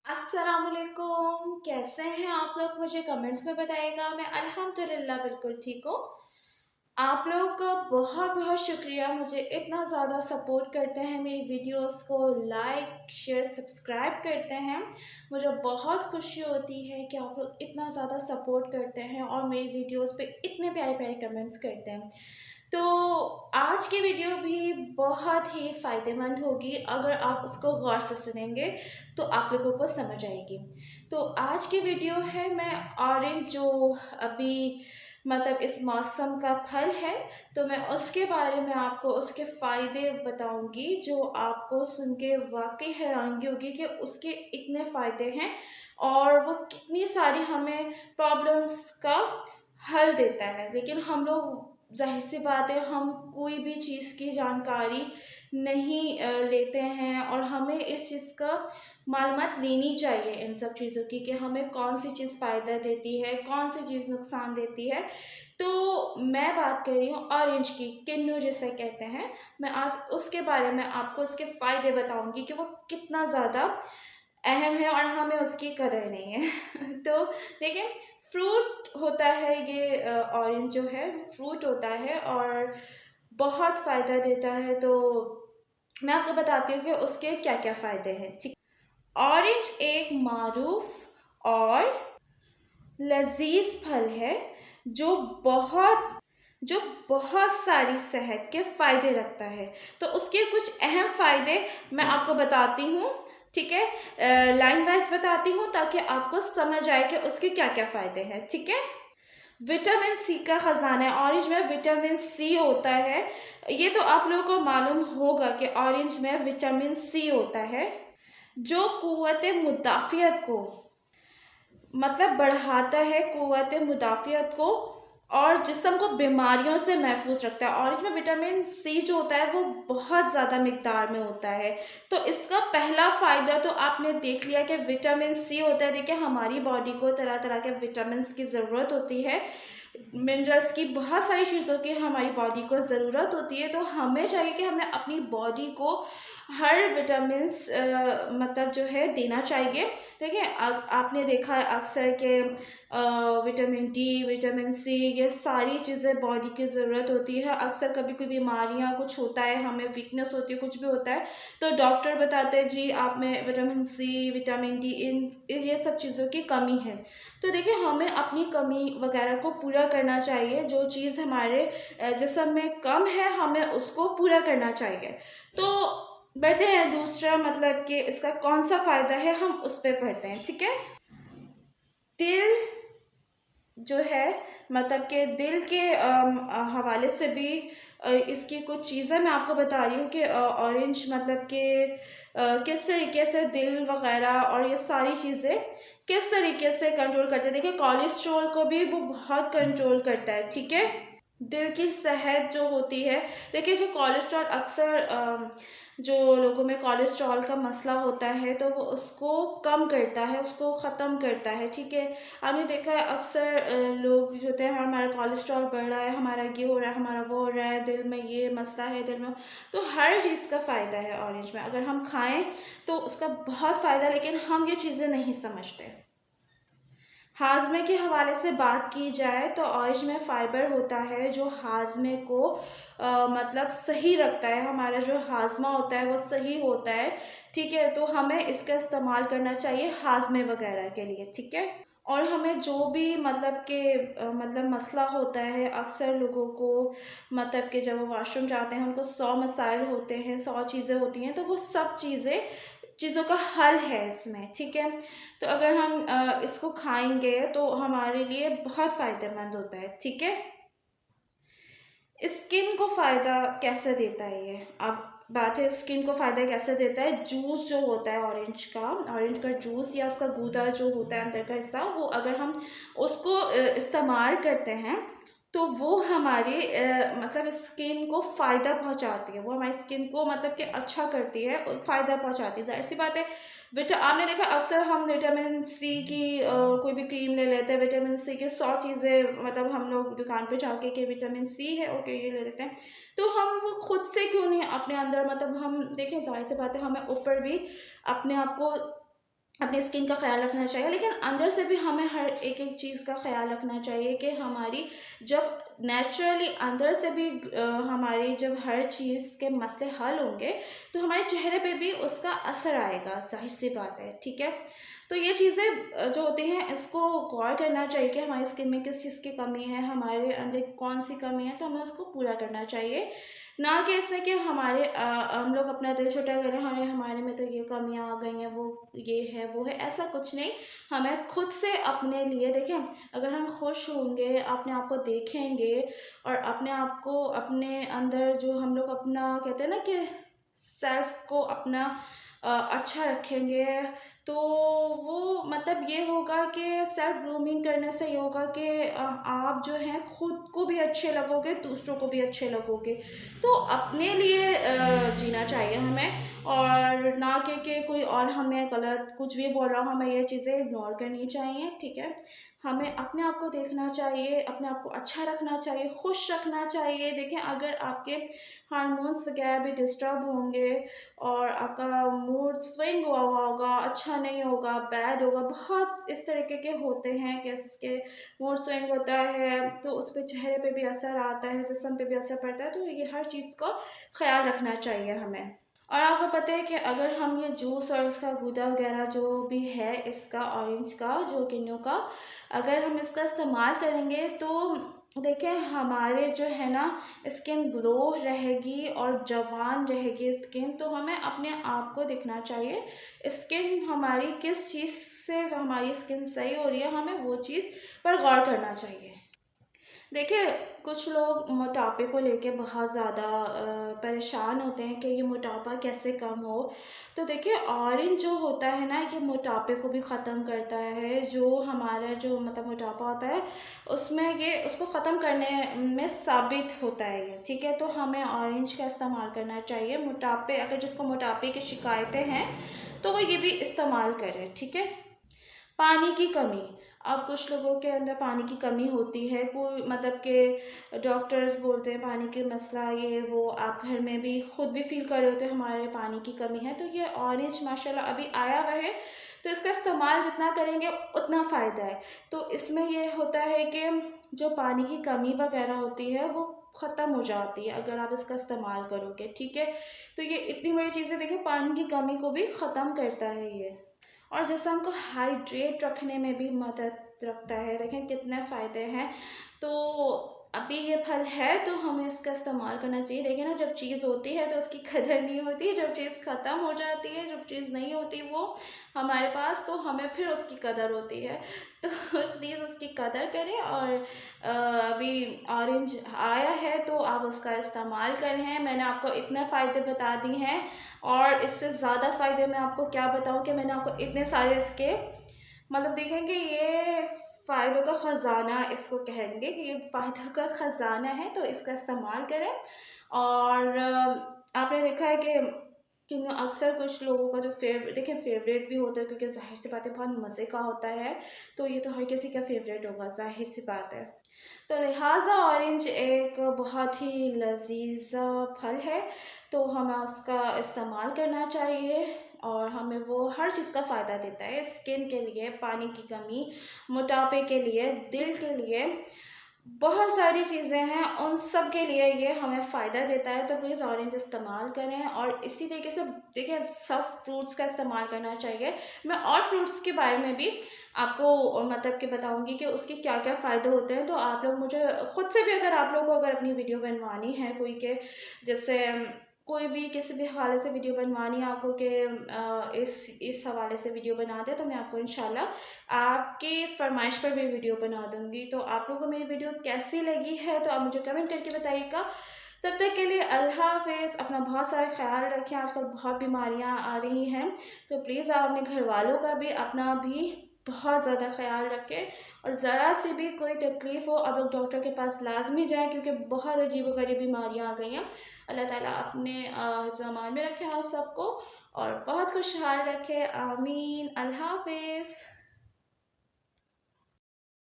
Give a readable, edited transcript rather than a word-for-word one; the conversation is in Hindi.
अस्सलामुअलैकुम, कैसे हैं आप लोग? मुझे कमेंट्स में बताइएगा। मैं अल्हम्दुलिल्लाह बिल्कुल ठीक हूँ। आप लोग का बहुत बहुत शुक्रिया, मुझे इतना ज़्यादा सपोर्ट करते हैं, मेरी वीडियोस को लाइक शेयर सब्सक्राइब करते हैं। मुझे बहुत खुशी होती है कि आप लोग इतना ज़्यादा सपोर्ट करते हैं और मेरी वीडियोस पे इतने प्यारे प्यारे कमेंट्स करते हैं। तो आज की वीडियो भी बहुत ही फ़ायदेमंद होगी। अगर आप उसको गौर से सुनेंगे तो आप लोगों को समझ आएगी। तो आज की वीडियो है, मैं ऑरेंज जो अभी मतलब इस मौसम का फल है, तो मैं उसके बारे में आपको उसके फ़ायदे बताऊंगी जो आपको सुन के वाकई हैरानगी होगी कि उसके इतने फ़ायदे हैं और वो कितनी सारी हमें प्रॉब्लम्स का हल देता है। लेकिन हम लोग, जाहिर सी बात है, हम कोई भी चीज़ की जानकारी नहीं लेते हैं और हमें इस चीज़ का मालूमात लेनी चाहिए इन सब चीज़ों की कि हमें कौन सी चीज़ फ़ायदा देती है, कौन सी चीज़ नुकसान देती है। तो मैं बात कर रही हूँ ऑरेंज की, किन्नू जिसे कहते हैं। मैं आज उसके बारे में आपको उसके फ़ायदे बताऊंगी कि वो कितना ज़्यादा अहम है और हमें उसकी कदर नहीं है। तो देखिए, फ्रूट होता है ये, ऑरेंज जो है फ्रूट होता है और बहुत फ़ायदा देता है। तो मैं आपको बताती हूँ कि उसके क्या क्या फ़ायदे हैं। ठीक, ऑरेंज एक मारूफ और लजीज फल है जो बहुत जो बहुत सारी सेहत के फायदे रखता है। तो उसके कुछ अहम फायदे मैं आपको बताती हूँ। ठीक है, लाइन वाइज बताती हूँ ताकि आपको समझ आए कि उसके क्या क्या फायदे हैं। ठीक है, विटामिन सी का खजाना है। ऑरेंज में विटामिन सी होता है। ये तो आप लोगों को मालूम होगा कि ऑरेंज में विटामिन सी होता है जो कुव्वत मुदाफ़ियत को मतलब बढ़ाता है, कुव्वत मुदाफ़ियत को, और जिस्म को बीमारियों से महफूज रखता है। ऑरेंज में विटामिन सी जो होता है वो बहुत ज़्यादा मिकदार में होता है। तो इसका पहला फ़ायदा तो आपने देख लिया कि विटामिन सी होता है। देखिए, हमारी बॉडी को तरह तरह के विटामिन की ज़रूरत होती है, मिनरल्स की, बहुत सारी चीज़ों की हमारी बॉडी को ज़रूरत होती है। तो हमें चाहिए कि हमें अपनी बॉडी को हर विटामिन्स मतलब जो है देना चाहिए। देखिए, आपने देखा है अक्सर के विटामिन डी, विटामिन सी, ये सारी चीज़ें बॉडी की ज़रूरत होती है। अक्सर कभी कोई बीमारियां कुछ होता है, हमें वीकनेस होती है, कुछ भी होता है, तो डॉक्टर बताते हैं जी आप में विटामिन सी, विटामिन डी, इन ये सब चीज़ों की कमी है। तो देखिए, हमें अपनी कमी वगैरह को पूरा करना चाहिए। जो चीज़ हमारे जिस्म में कम है हमें उसको पूरा करना चाहिए। तो बढ़ते हैं दूसरा, मतलब कि इसका कौन सा फ़ायदा है हम उस पर पढ़ते हैं। ठीक है, दिल जो है, मतलब कि दिल के हवाले से भी इसकी कुछ चीज़ें मैं आपको बता रही हूँ कि ऑरेंज मतलब कि किस तरीके से दिल वगैरह और ये सारी चीज़ें किस तरीके से कंट्रोल करते हैं। देखिए, कोलेस्ट्रॉल को भी वो बहुत कंट्रोल करता है। ठीक है, दिल की सेहत जो होती है, देखिए जो कोलेस्ट्रॉल अक्सर जो लोगों में कोलेस्ट्रॉल का मसला होता है तो वो उसको कम करता है, उसको ख़त्म करता है। ठीक है, आपने देखा है अक्सर लोग जो होते हैं, हमारा कोलेस्ट्रॉल बढ़ रहा है, हमारा ये हो रहा है, हमारा वो हो रहा है, दिल में ये मसला है, दिल में, तो हर चीज़ का फ़ायदा है ऑरेंज में। अगर हम खाएं तो उसका बहुत फ़ायदा, लेकिन हम ये चीज़ें नहीं समझते। हाजमे के हवाले से बात की जाए तो ऑरेंज में फ़ाइबर होता है जो हाजमे को मतलब सही रखता है। हमारा जो हाजमा होता है वो सही होता है। ठीक है, तो हमें इसका इस्तेमाल करना चाहिए हाजमे वगैरह के लिए। ठीक है, और हमें जो भी मतलब के मतलब मसला होता है, अक्सर लोगों को मतलब कि जब वो वॉशरूम जाते हैं उनको 100 मसाइल होते हैं, 100 चीज़ें होती हैं, तो वो सब चीज़ों का हल है इसमें। ठीक है, तो अगर हम इसको खाएंगे तो हमारे लिए बहुत फ़ायदेमंद होता है। ठीक है, स्किन को फ़ायदा कैसे देता है ये, अब बात है स्किन को फ़ायदा कैसे देता है। जूस जो होता है ऑरेंज का जूस या उसका गूदा जो होता है अंदर का हिस्सा, वो अगर हम उसको इस्तेमाल करते हैं तो वो हमारी मतलब स्किन को फ़ायदा पहुंचाती है। वो हमारी स्किन को मतलब कि अच्छा करती है और फ़ायदा पहुंचाती है। जाहिर सी बात है, आपने देखा अक्सर हम विटामिन सी की कोई भी क्रीम ले लेते हैं, विटामिन सी की 100 चीज़ें, मतलब हम लोग दुकान पे जाके कि विटामिन सी है, ओके ये ले लेते हैं। तो हम वो खुद से क्यों नहीं अपने अंदर, मतलब हम देखें, जाहिर सी बात है, हमें ऊपर भी अपने आप को अपनी स्किन का ख्याल रखना चाहिए, लेकिन अंदर से भी हमें हर एक एक चीज़ का ख्याल रखना चाहिए कि हमारी जब नेचुरली अंदर से भी हमारी जब हर चीज़ के मसले हल होंगे तो हमारे चेहरे पे भी उसका असर आएगा, जाहिर सी बात है, ठीक है। तो ये चीज़ें जो होती हैं इसको गौर करना चाहिए कि हमारी स्किन में किस चीज़ की कमी है, हमारे अंदर कौन सी कमी है, तो हमें उसको पूरा करना चाहिए। ना कि इसमें कि हम लोग अपना दिल छोटा करें, अरे हमारे में तो ये कमियां आ गई हैं, वो ये है वो है, ऐसा कुछ नहीं। हमें खुद से अपने लिए देखें, अगर हम खुश होंगे, अपने आप को देखेंगे और अपने आप को अपने अंदर जो हम लोग अपना कहते हैं ना कि सेल्फ को अपना अच्छा रखेंगे, तो वो मतलब ये होगा कि सेल्फ ग्रूमिंग करने से ये होगा कि आप जो हैं खुद को भी अच्छे लगोगे, दूसरों को भी अच्छे लगोगे। तो अपने लिए जीना चाहिए हमें, और ना कि कोई और हमें गलत कुछ भी बोल रहा हो, हमें ये चीज़ें इग्नोर करनी चाहिए, ठीक है। हमें अपने आप को देखना चाहिए, अपने आप को अच्छा रखना चाहिए, खुश रखना चाहिए। देखें, अगर आपके हार्मोन्स वगैरह भी डिस्टर्ब होंगे और आपका मूड स्विंग हुआ हुआ होगा, अच्छा नहीं होगा, बैड होगा, बहुत इस तरीके के होते हैं कि इसके मूड स्विंग होता है तो उस पर चेहरे पे भी असर आता है, जिस्म पे भी असर पड़ता है। तो ये हर चीज़ का ख्याल रखना चाहिए हमें। और आपको पता है कि अगर हम ये जूस और इसका गूदा वगैरह जो भी है इसका, ऑरेंज का जो किन्नू का, अगर हम इसका इस्तेमाल करेंगे तो देखें हमारे जो है ना स्किन ग्लो रहेगी और जवान रहेगी स्किन। तो हमें अपने आप को देखना चाहिए, स्किन हमारी किस चीज़ से हमारी स्किन सही हो रही है, हमें वो चीज़ पर गौर करना चाहिए। देखिए, कुछ लोग मोटापे को लेके बहुत ज़्यादा परेशान होते हैं कि ये मोटापा कैसे कम हो। तो देखिए, ऑरेंज जो होता है ना, ये मोटापे को भी ख़त्म करता है। जो हमारा जो मतलब मोटापा होता है उसमें ये उसको ख़त्म करने में साबित होता है ये, ठीक है। तो हमें ऑरेंज का इस्तेमाल करना चाहिए। मोटापे, अगर जिसको मोटापे की शिकायतें हैं तो वो ये भी इस्तेमाल करे, ठीक है। पानी की कमी, अब कुछ लोगों के अंदर पानी की कमी होती है, कोई मतलब के डॉक्टर्स बोलते हैं पानी के मसला ये वो, आप घर में भी खुद भी फील कर रहे होते हैं हमारे पानी की कमी है। तो ये ऑरेंज माशाल्लाह अभी आया हुआ है, तो इसका इस्तेमाल जितना करेंगे उतना फ़ायदा है। तो इसमें ये होता है कि जो पानी की कमी वगैरह होती है वो ख़त्म हो जाती है अगर आप इसका इस्तेमाल करोगे, ठीक है। तो ये इतनी बड़ी चीज़ें, देखिए पानी की कमी को भी ख़त्म करता है ये, और जिस्म को हाइड्रेट रखने में भी मदद रखता है। देखें कितने फ़ायदे हैं। तो अभी ये फल है तो हमें इसका इस्तेमाल करना चाहिए। देखिए ना, जब चीज़ होती है तो उसकी कदर नहीं होती, जब चीज़ ख़त्म हो जाती है, जब चीज़ नहीं होती वो हमारे पास, तो हमें फिर उसकी कदर होती है। तो प्लीज़ उसकी कदर करें। और अभी ऑरेंज आया है तो आप उसका इस्तेमाल करें। मैंने आपको इतने फ़ायदे बता दिए हैं, और इससे ज़्यादा फ़ायदे मैं आपको क्या बताऊँ कि मैंने आपको इतने सारे इसके मतलब देखेंगे, ये फ़ायदों का ख़जाना इसको कहेंगे कि ये फ़ायदों का ख़जाना है, तो इसका इस्तेमाल करें। और आपने देखा है कि अक्सर कुछ लोगों का जो देखिए फेवरेट भी होता है, क्योंकि ज़ाहिर सी बात है बहुत मज़े का होता है, तो ये तो हर किसी का फेवरेट होगा, ज़ाहिर सी बात है। तो लिहाजा ऑरेंज एक बहुत ही लजीज फल है, तो हमें उसका इस्तेमाल करना चाहिए, और हमें वो हर चीज़ का फ़ायदा देता है, स्किन के लिए, पानी की कमी, मोटापे के लिए, दिल के लिए, बहुत सारी चीज़ें हैं, उन सब के लिए ये हमें फ़ायदा देता है। तो प्लीज़ ऑरेंज इस्तेमाल करें। और इसी तरीके से देखिए सब फ्रूट्स का इस्तेमाल करना चाहिए। मैं और फ्रूट्स के बारे में भी आपको मतलब कि बताऊंगी कि उसके क्या क्या फ़ायदे होते हैं। तो आप लोग मुझे खुद से भी, अगर आप लोगों को अगर अपनी वीडियो बनवानी है कोई के, जैसे कोई भी किसी भी हवाले से वीडियो बनवानी है आपको कि इस हवाले से वीडियो बना दे, तो मैं आपको इंशाल्लाह आपकी फरमाइश पर भी वीडियो बना दूंगी। तो आप लोगों को मेरी वीडियो कैसी लगी है तो आप मुझे कमेंट करके बताइएगा। तब तक के लिए अल्लाह हाफिज़। अपना बहुत सारा ख्याल रखें, आजकल बहुत बीमारियां आ रही हैं, तो प्लीज़ आप अपने घर वालों का भी अपना भी बहुत ज़्यादा ख्याल रखें। और ज़रा सी भी कोई तकलीफ़ हो अब लोग डॉक्टर के पास लाजमी जाएं, क्योंकि बहुत अजीबोगरीब बीमारियां आ गई हैं। अल्लाह ताला अपने ज़मान में रखे आप सबको, और बहुत खुशहाल रखे। आमीन। अल्लाह हाफिज़।